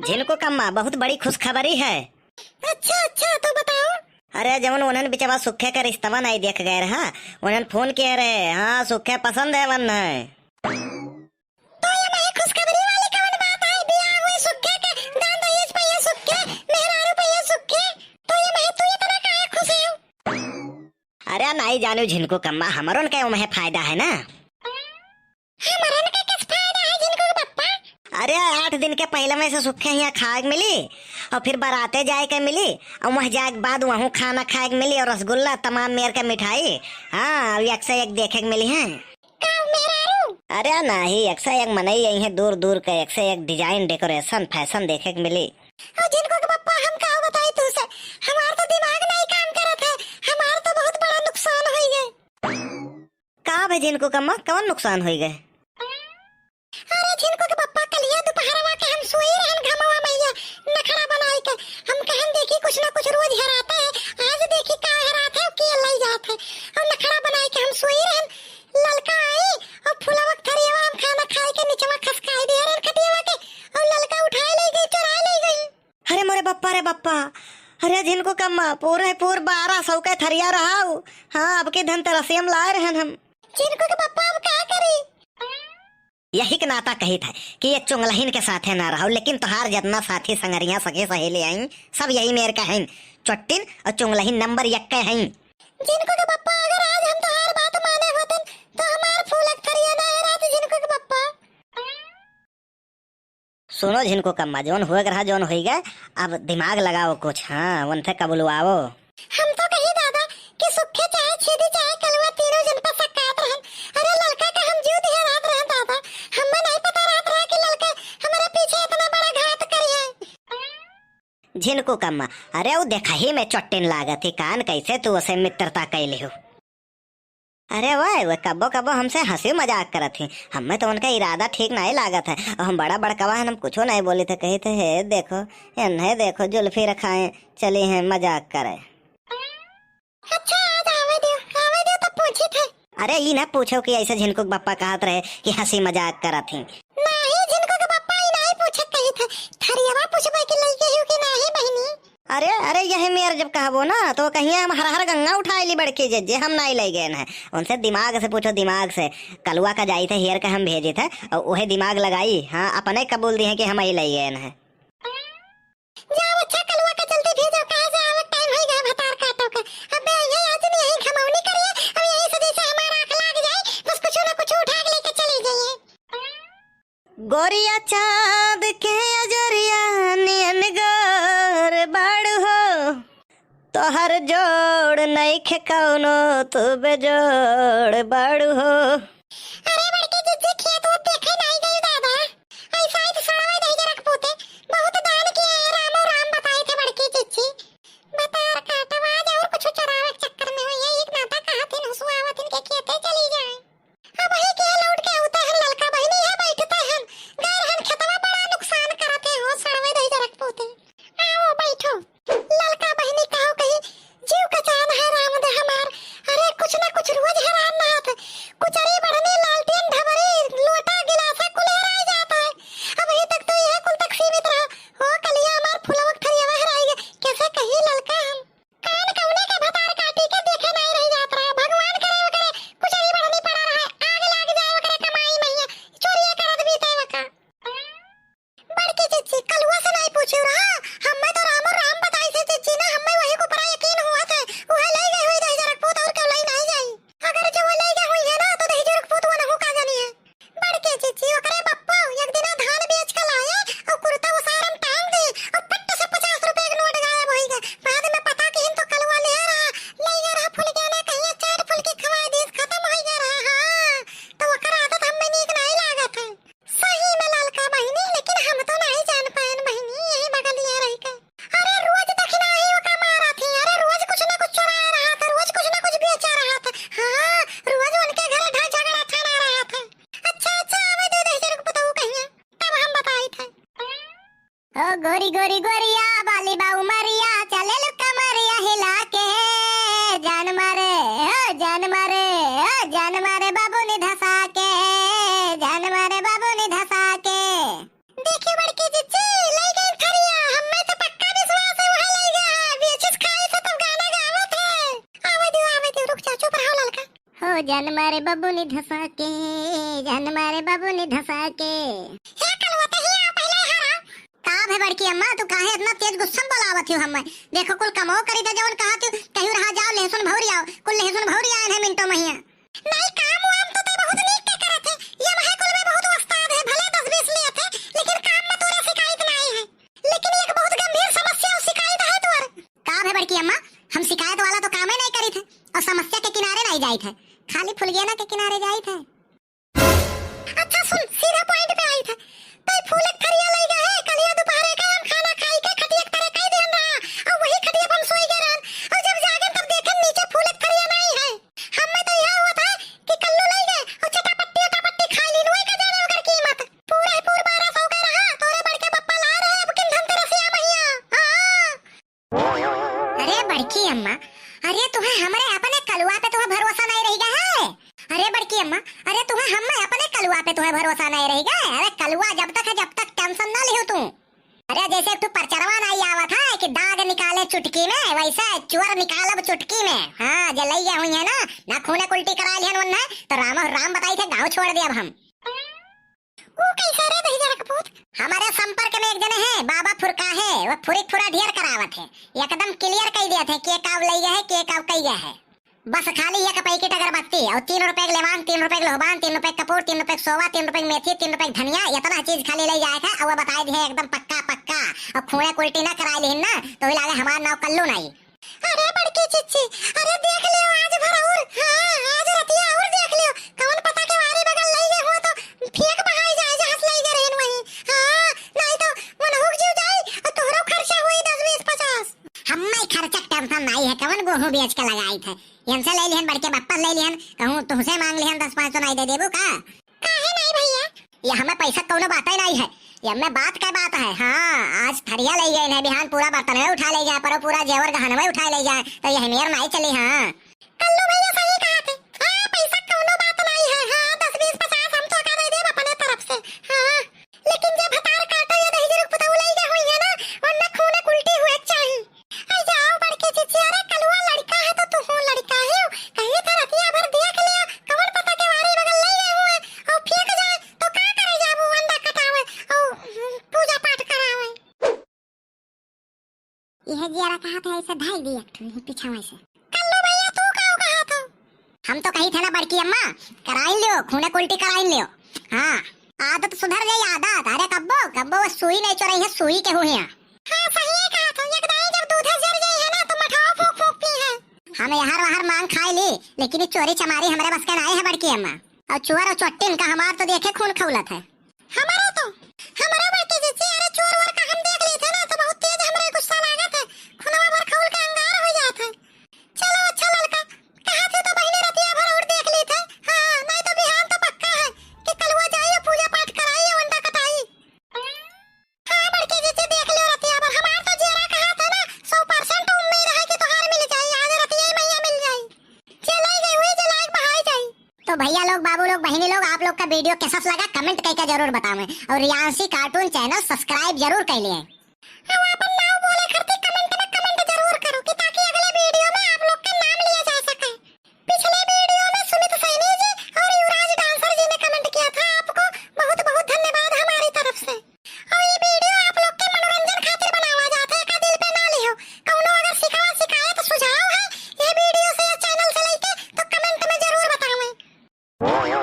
जिनको कम्मा बहुत बड़ी खुशखबरी है। अच्छा अच्छा तो बताओ। अरे जवन उन्हन बिचवा सुखे का रिश्तवा नहीं देख गए रहा, उन्हन फोन किए रहे। हाँ सुखे पसंद है वन है। तो ये मैं खुशखबरी वाली कौन बात है? बियाह हुए सुखे के दान दहेज पे ये सुखे मेहरारू पे ये सुखे, तो ये मैं तू इतना काहे खुश है? अरे नहीं जानू जिनको कम्मा, हमारों का उम्हें फायदा है ना। हमारन का किस फायदा है जिनको पप्पा? अरे 8 दिन के पहले में से सुखे यहाँ खाए के मिली और फिर बाराते जाए के मिली और वहाँ जाए के बाद वहाँ खाना खाए के मिली और रसगुल्ला तमाम मेर के मिठाई। हाँ एक से एक देखे के मिली है। अरे नहीं एक से एक मनई यही है, दूर दूर के एक से एक डिजाइन डेकोरेशन फैशन देखे के मिली। और जिनको के पप्पा हम का बताई तू से, हमार तो दिमाग नहीं काम करत है, हमार तो बहुत बड़ा नुकसान हो गए। का भाई जिनको कम्मा कौन नुकसान हो गए? अरे जिनको के पप्पा कलिया दोपहरवा के हम सोई रहन घमवा मैया नखरा बनाई के हम कहन देखी कुछ ना कुछ रोज हराता है, आज देखी का हराता है के लई जात है और नखरा बनाई के हम सोई रहन। ललका आई और फुलवा थरियावा हम खाना खाए के नीचवा खसकाई दे रहन खटियावा के और ललका उठाए ले गई चुराए ले गई। अरे मोरे बप्पा रे बप्पा, अरे जिनको कम्मा पूरे 1200 का थरिया रहा। हाँ अब के धनतेरस हम लाए रहन हम। जिनको के पप्पा हम का करी? यही के नाता कही था कि ये चुंगलहीन के साथे ना रहो, लेकिन तोहार जितना साथी संगरिया सके सहेली आई सब यही मेर का हैं। चट्टिन और चुंगलहीन नंबर 1 के हैं। जिनको के पप्पा अगर आज हम तोहार बात माने होतन तो हमार फूलक थरिया ना रात जिनको के पप्पा। सुनो जिनको कम्मा जोन हुए रहा जोन हो गए, अब दिमाग लगाओ कुछ। हाँ उनसे कबुलवाओ। हम तो कही दादा कि सुखे चाहे छेदी चाहे कलवा तीनों जन पर सकात रहन। अरे लड़का का हम जीव दिया रात रहन दादा, हमें नहीं पता रात रहा कि लड़का हमारे पीछे इतना बड़ा घात करिए। जिनको कम्मा अरे वो देखा ही मैं चट्टिन लागत ही कान कैसे तू उसे मित्रता कैली हो। अरे वह कब्बो कब्बो हमसे हंसी मजाक करत थी, हमें तो उनका इरादा ठीक नहीं लागत है और हम बड़ा बड़कवा हम कुछ नहीं बोले थे। कही थे हे देखो इन्हें देखो जुल्फी रखाए चली हैं मजाक करे। अच्छा आज आवे दो तो पूछी थे। अरे ये ना पूछो कि ऐसे झिनको के बप्पा कहत रहे कि हंसी मजाक करत थी। नहीं जिनको के बप्पा ही नहीं पूछे कही थे, थरियावा पूछबे कि लइके हिउ कि नहीं बहनी। अरे अरे यही मेर जब कहबो ना तो कहीं हम हर हर गंगा उठाए ली बड़के जे हम नहीं ले गए हैं। उनसे दिमाग से पूछो, दिमाग से। कलुआ का जाई थे हेयर का हम भेजे थे और वही दिमाग लगाई। हाँ अपने कबूल दिए कि हम ही ले गए हैं। जाओ अच्छा कलुआ का जल्दी भेजो, कहां से आवत टाइम होई गया भतार काटो का। अबे ये आज नहीं यही खमौनी करिए अब यही से जैसे हमारा आंख लाग जाए बस कुछ ना कुछ उठा के लेके चली जाइए। गोरिया चाँद के अजरिया नियन गोर बाड़ हो, तोहर जोड़ नहीं खे कौनो तू बेजोड़ बाड़ हो। अरे बड़के जिज्जी खेत वो देखे नहीं गई दादा, ऐसा ही तो सड़ावे नहीं जरक पोते बहुत दान किए हैं रामो राम बताए थे बड़के जिज्जी। बतार काटवा जा और कुछ चरावे के चक्कर में हुई है एक नाता कहा थी हंसुआवत इनके खेते चली जाए। अब वही के लौट के उता है ललका बहनी है बैठते हैं घर हम खेतवा बड़ा नुकसान करते हो सड़ावे नहीं जरक पोते। आओ बैठो ललका बहनी कहो कहीं जीव का जान है राम दे हमार। अरे कुछ ना कुछ रोज हैरान ना आते कुछ अरे बढ़नी लालटेन ढबरी लोटा गिलासा कुलेरा जाता है। अब अभी तक तो यह कुल तक सीमित रहा हो कलिया हमार फुलवक थरियावा हराई गए कैसे कहीं ललका हम कान कौने के भतार काटी के देखे नहीं रह जात रहा। भगवान करे कुछ अरे बढ़नी पड़ा रहा आग लाग जाए करे कमाई मैया चोरिया करत बीते वका। बड़की चिच्ची कलुआ से नहीं पूछू रहा हमें तो राम और राम बताई से चिच्ची ना हमें वही को बड़ा यकीन हुआ था वह ले गई हुई दही जरक पूत और क्यों ले नहीं जाई। अगर जो ले गई हुई है ना तो दही जरक पूत वो ना हो का जानी है। बड़के चिच्ची ओकरे बप्पा एक दिन धान बेच के लाए और कुर्ता उसारम टांग दे और पट्ट से 50 रुपए के नोट गायब हो गए। बाद में पता कि तो कलवा ले रहा फुल के ना कहीं चार फुल की खवाई दी खत्म हो गया रहा। हाँ तो ओकर आदत हमें नीक नहीं लागत है सही में ललका बहनी, लेकिन हम तो नहीं जान पाएन बहनी यही बगल ये रही के। अरे रोज दक्षिणा ही वो का मारा थी, अरे रोज कुछ ना कुछ चुरा रहा था, रोज कुछ ना कुछ बेचा रहा था। हाँ रोज उनके घर ढा झगड़ा था ना रहा था। अच्छा आवे दो दे जरक बताओ कहीं तब हम बताई थे। ओ गोरी गोरी गोरिया बाली बाऊ मरिया चले लुका मरिया हिला के जान मारे ओ जान मारे ओ जान मारे बाबू ने धसा के जान मारे बाबू ने धसा के। देखिए बड़की जिज्जी ले गई जान मारे बाबू ने धसा के, जान मारे बाबू ने धसा के। हे कलवा तो ही पहले हरा का है बड़की अम्मा, तू काहे इतना तेज गुस्सा में बोलावत हो हमें? देखो कुल कमो करी दे जवन कहा तू कहीं रहा जाओ लहसुन भौरी आओ, कुल लहसुन भौरी आए हैं मिनटों में ही। नहीं काम वाम तो ते बहुत नीक के करत है, ये वह कुल में बहुत उस्ताद है, भले 10-20 लिए थे लेकिन काम में तोरे शिकायत नहीं है। लेकिन एक बहुत गंभीर समस्या और शिकायत है तोर। का है बड़की अम्मा, हम शिकायत वाला तो काम ही नहीं करी थे और समस्या के किनारे नहीं जाई थे, खाली फुलगियाना के किनारे जाई थे। अच्छा सुन, सीधा पॉइंट पे आई था। तो फूल एक खरिया लई गए है, कलिया दोपहर का हम खाना खाई के खटिया एक तरह कई देन रहा और वही खटिया पर हम सोई गए रहन और जब जागे तब देखे नीचे फूल एक खरिया नहीं है। हम में तो यह हुआ था कि कल्लू लई गए और चटापट्टी खा ली, लोई का जाने अगर कीमत पूरा ही पूरा 1200 का रहा। तोरे बड़के पप्पा ला रहे अब किन धनतेरसिया भैया। हां अरे बड़की अम्मा, अरे तुम्हें हमारे अपने कलुआ पे तुम्हें भरोसा नहीं रहेगा है? अरे बड़की अम्मा, अरे तुम्हें हम अपने कलुआ पे तुम्हें भरोसा नहीं रहेगा? अरे कलुआ जब तक है जब तक टेंशन ना लियो तू। अरे जैसे तू परचरवा नहीं आवा था कि दाग निकाले चुटकी में, वैसे चुअर निकालब चुटकी में। हाँ जलैया हुई है ना खूने उल्टी करा लिहन वन्ना तो राम बताई थे गाँव छोड़ दिया अब हम। वो कैसे रे दही जरा कपूत? हमारे संपर्क में एक जने है बाबा फुरका है, वो फुरिक फुरा ढेर करावत है, एकदम क्लियर कह दिया थे के काव लई है के काव कई है। बस खाली एक पैकेट अगरबत्ती और 3 रुपए के लेवान, 3 रुपए के लोहबान, 3 रुपए कपूर, 3 रुपए सोवा, 3 रुपए मेथी, 3 रुपए धनिया, इतना चीज खाली ले जाए था और वो बताए दिए एकदम पक्का पक्का। और खूने उल्टी ना करा ली ना तो लागे हमारा नाव कल्लू नहीं। अरे बड़की चिच्ची, अरे देख लियो आज भर और हां आज रतिया और देख लियो, कौन पता के वारे बगल लई गए हो तो फेंक बहाई जाए जहां से लई गए रहन वही। हां नहीं तो मन हुक जीव जाई और तोहरो खर्चा हुई 10-20-50। हमें खर्चा टेंशन नहीं है, कवन गेहूं बेच के लगाई थे, इनसे ले लिहन, बड़के बप्पा ले लिहन, कहूं तुमसे मांग लिहन 10-5 तो नहीं दे देबू का? काहे नहीं भैया? ये हमें पैसा कोनो बात ही नहीं है, ये हमें बात का बात है। हाँ आज थरिया ले गए हैं, बिहान पूरा बर्तन में उठा ले जाए, पर पूरा जेवर गहन में उठा ले जाए तो ये मेर नहीं चली। हाँ कल्लू भैया सही कहा थे। हां पैसा कोनो बात नहीं है। हां 10-20-50 हम तो का दे देब अपने तरफ से। हां लेकिन जब हतार काटो या दही जरूर पता लई गए हुई है ना वरना खूने उल्टी हुए चाहिए। आई जाओ बड़के चिच्ची, अरे कलुआ लड़का है तो तू हो लड़का है, कहीं तो रतिया भर देख लियो, कौन पता के वारे बगल लई गए हुए और फेंक जाए तो का करे जाबू अंडा कटावे और पूजा पाठ करावे। यह जियारा कहा था ऐसे ढाई दिया पीछा में से। कल्लू भैया तू का कहा था? हम तो कही थे ना बड़की अम्मा कराई लियो, खूने उल्टी कराई लियो। हाँ आदत सुधर गई आदत। अरे कब्बो कब्बो वो सुई नहीं चोरई है, सुई के हुए हैं। हां सही कहा था, एकदम जब दूध जर जाए है ना तो मठाओ फूक फूक पी है। हम यहाँ वहां मांग खाई ली लेकिन ये चोरी चमारी हमारे बस के नहीं है बड़की अम्मा। और चुअर और चट्टिन का हमार तो देखे खून खौलत है। हमारा तो हमारा बड़के चिच्ची, अरे चोर वर का हम देख लिए थे ना तो बहुत तेज हमरे गुस्सा लागत है, खुनवा भर खौल के अंगार हो जात है। चलो अच्छा लड़का कहा थे तो बहिनी रतिया भर और देख ली थे। हां नहीं तो बिहान तो पक्का है कि कलवा जाइए पूजा पाठ कराइए अंडा कटाई। हां बड़के चिच्ची देख लियो रतिया भर, हमार तो जेरा कहा था ना 100% उम्मीद है कि तोहार मिल जाए, आज रतिया ही मैया मिल जाए। चलाई गई हुई जलाक बहाई जाए। तो भैया लोग बाबू लोग बहनी लोग आप लोग का वीडियो कैसा लगा कमेंट करके जरूर बतावें और रियांसी कार्टून चैनल सब्सक्राइब जरूर कर लिए।